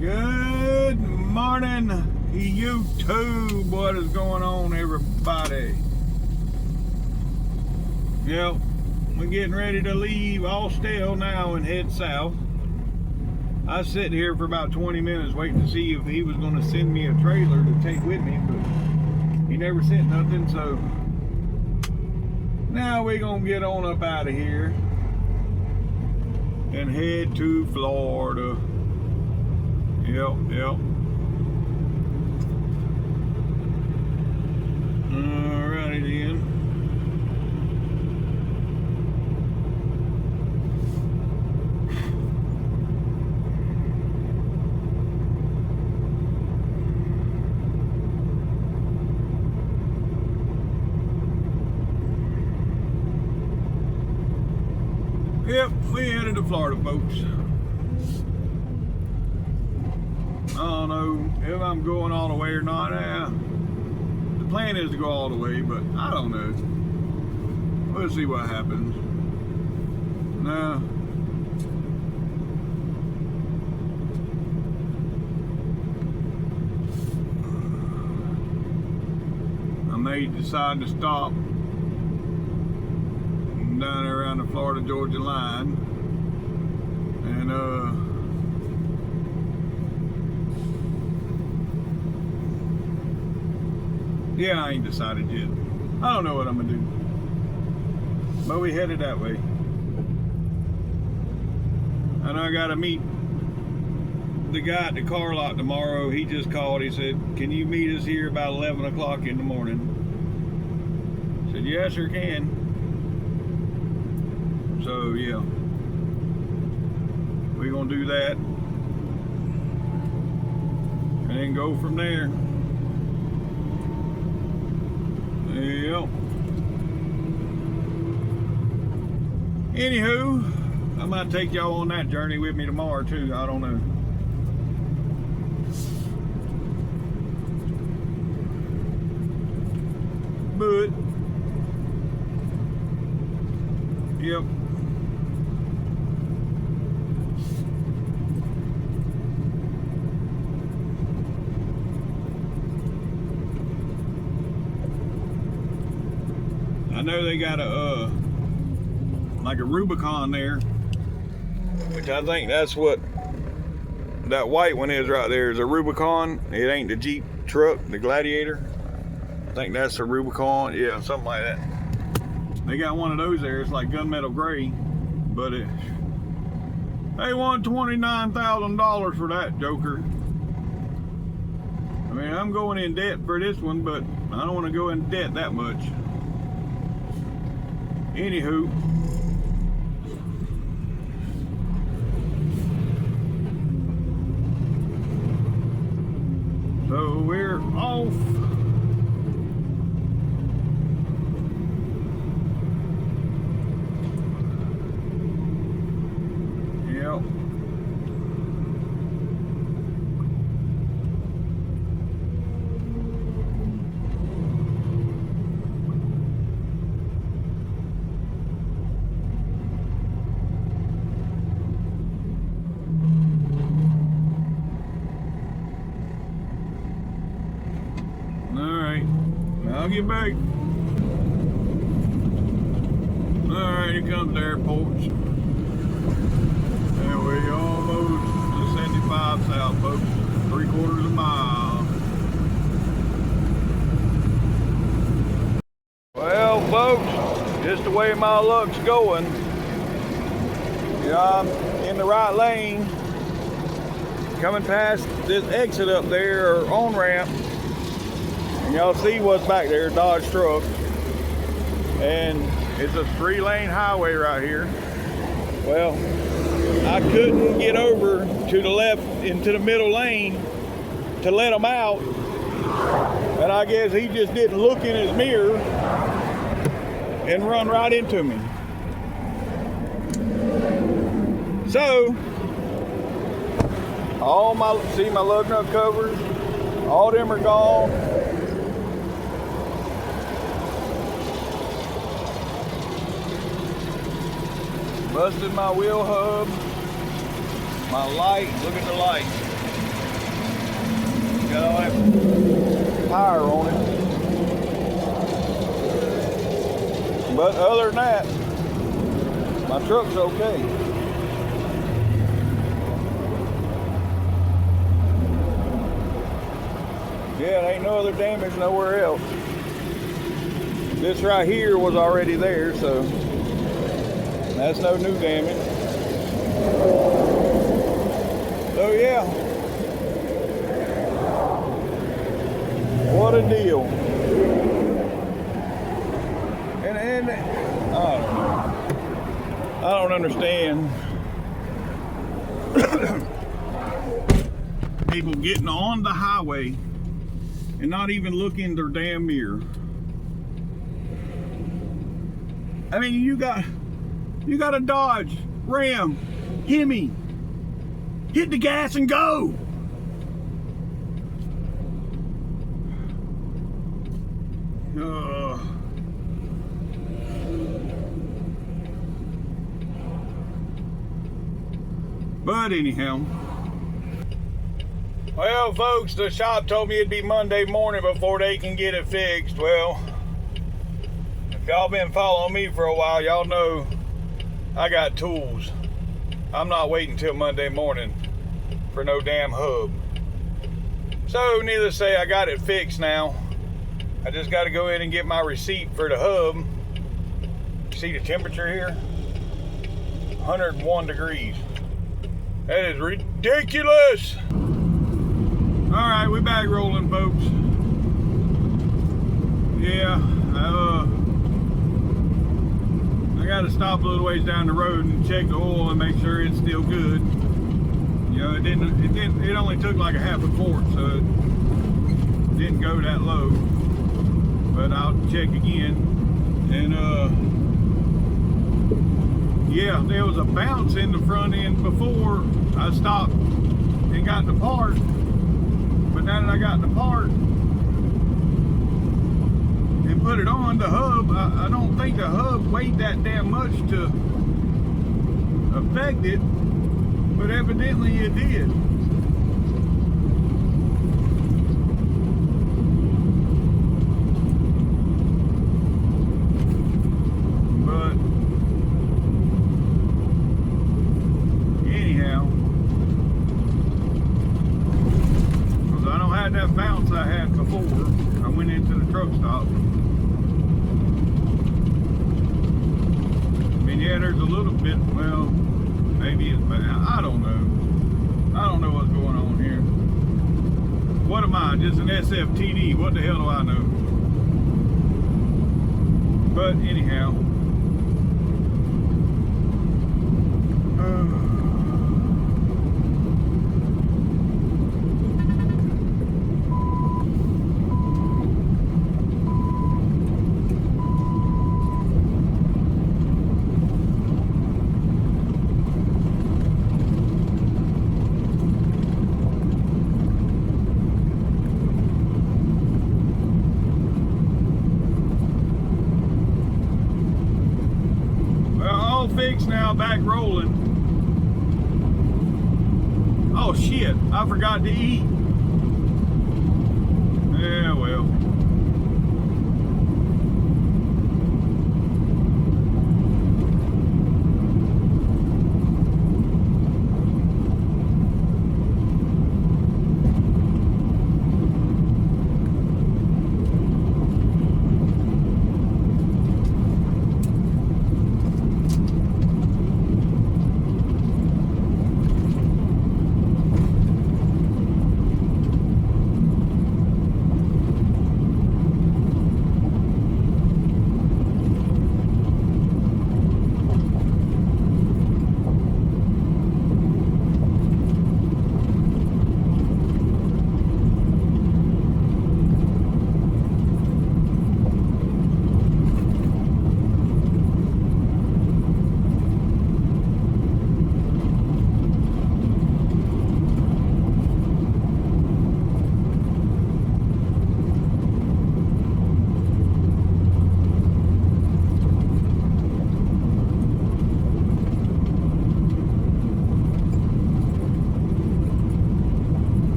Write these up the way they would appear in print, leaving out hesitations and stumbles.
Good morning, YouTube. What is going on, everybody? Yep, we're getting ready to leave Austell now and head south. I was sitting here for about 20 minutes waiting to see if he was going to send me a trailer to take with me, but he never sent nothing, so now we're going to get on up out of here and head to Florida. Yep. Alrighty then. Yep, we headed to Florida, folks. I don't know if I'm going all the way or not. The plan is to go all the way, but I don't know. We'll see what happens. Now, I may decide to stop down there around the Florida-Georgia line and yeah, I ain't decided yet. I don't know what I'm gonna do, but we headed that way. And I gotta meet the guy at the car lot tomorrow. He just called. He said, "Can you meet us here about 11 o'clock in the morning?" I said, "Yeah, sure can." So yeah, we're gonna do that and then go from there. Yep. Anywho, I might take y'all on that journey with me tomorrow too. I don't know. But yep. I know they got a like a Rubicon there, which I think that's what that white one is right there. Is a Rubicon. It ain't the Jeep truck, the Gladiator. I think that's a Rubicon. Yeah, something like that. They got one of those there. It's like gunmetal gray, but they want $29,000 for that joker. I mean, I'm going in debt for this one, but I don't want to go in debt that much. Anywho, so we're off. Yep. I'll get back. Alright, here comes the airport. And we almost to 75 south, folks. 3/4 of a mile. Well, folks, just the way my luck's going. Yeah, I'm in the right lane. Coming past this exit up there, or on-ramp. And y'all see what's back there, Dodge truck. And it's a 3-lane highway right here. Well, I couldn't get over to the left into the middle lane to let him out. And I guess he just didn't look in his mirror and run right into me. So, see my lug nut covers, all them are gone. Busted my wheel hub, my light, look at the light. Got all that tire on it. But other than that, my truck's okay. Yeah, there ain't no other damage nowhere else. This right here was already there, so that's no new damage. So yeah, what a deal. And I don't understand people getting on the highway and not even looking in their damn mirror. I mean, you got a Dodge, Ram, Hemi. Hit the gas and go. But anyhow, well, folks, the shop told me it'd be Monday morning before they can get it fixed. Well, if y'all been following me for a while, y'all know I got tools. I'm not waiting till Monday morning for no damn hub. So, needless to say, I got it fixed now. I just got to go in and get my receipt for the hub. See the temperature here? 101 degrees. That is ridiculous. All right, we back rolling, folks. Yeah, I got to stop a little ways down the road and check the oil and make sure it's still good. You know, it only took like a half a quart, so it didn't go that low. But I'll check again. And yeah, there was a bounce in the front end before I stopped and got the part. But now that I got the part and put it on the hub, I don't think the hub weighed that damn much to affect it, but evidently it did. That bounce I had before I went into the truck stop. I mean, yeah, there's a little bit, well, maybe it's bad. I don't know. I don't know what's going on here. What am I? Just an SFTD. What the hell do I know? But anyhow. Fixed now, back rolling. Oh shit, I forgot to eat. Yeah, well.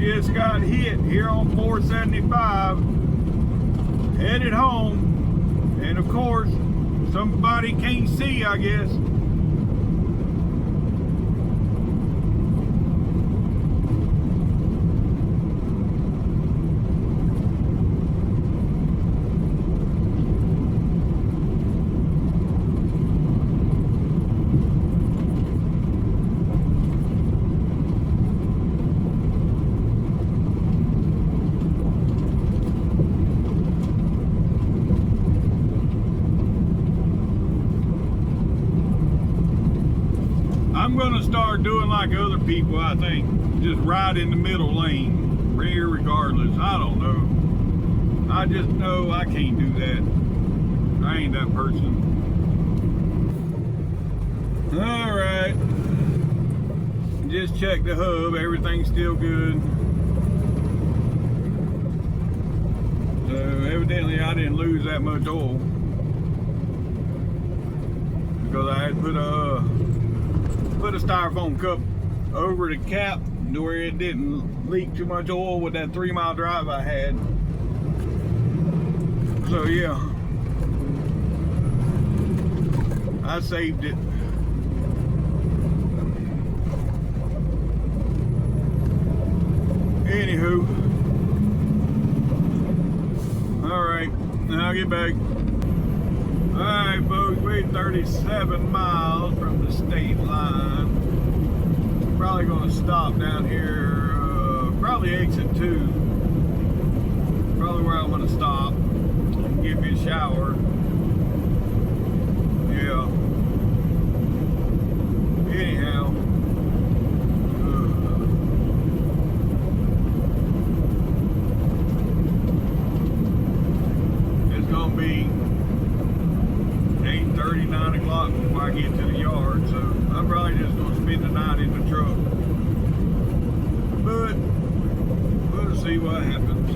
just got hit here on 475, headed home, and of course, somebody can't see, I guess. I'm gonna start doing like other people, I think. Just ride in the middle lane, rear regardless. I don't know. I just know I can't do that. I ain't that person. Alright. Just check the hub, everything's still good. So evidently I didn't lose that much oil. Because I had put a styrofoam cup over the cap to where it didn't leak too much oil with that 3-mile drive I had. So yeah, I saved it. Anywho, all right, now I'll get back. All right, folks, we're 37 miles from the state line. Probably gonna stop down here, probably exit 2. Probably where I'm gonna stop and give me a shower. Yeah. Anyhow. It's gonna be 8:30, 9 o'clock before I get to the yard, so I'm probably just going to spend the night in the truck. But we'll see what happens.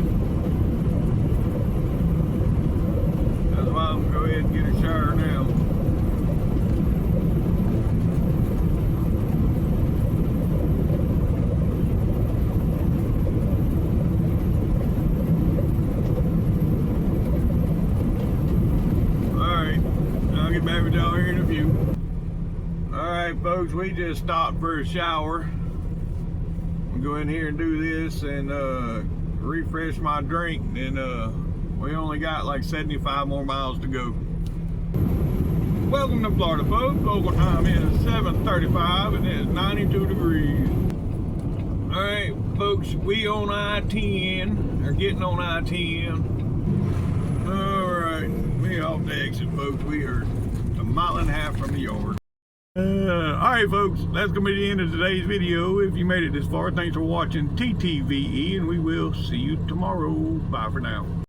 That's why I'm going to go ahead and get a shower now. I'll get back with y'all here in a few. Alright folks, we just stopped for a shower. I'll go in here and do this and refresh my drink, and we only got like 75 more miles to go. Welcome to Florida, folks. Local time is 7:35 and it's 92 degrees. Alright folks, we on I-10, or getting on I-10. Alright, we off the exit, folks. We are a mile and a half from the yard. Alright folks, that's going to be the end of today's video. If you made it this far, thanks for watching TTVE, and we will see you tomorrow. Bye for now.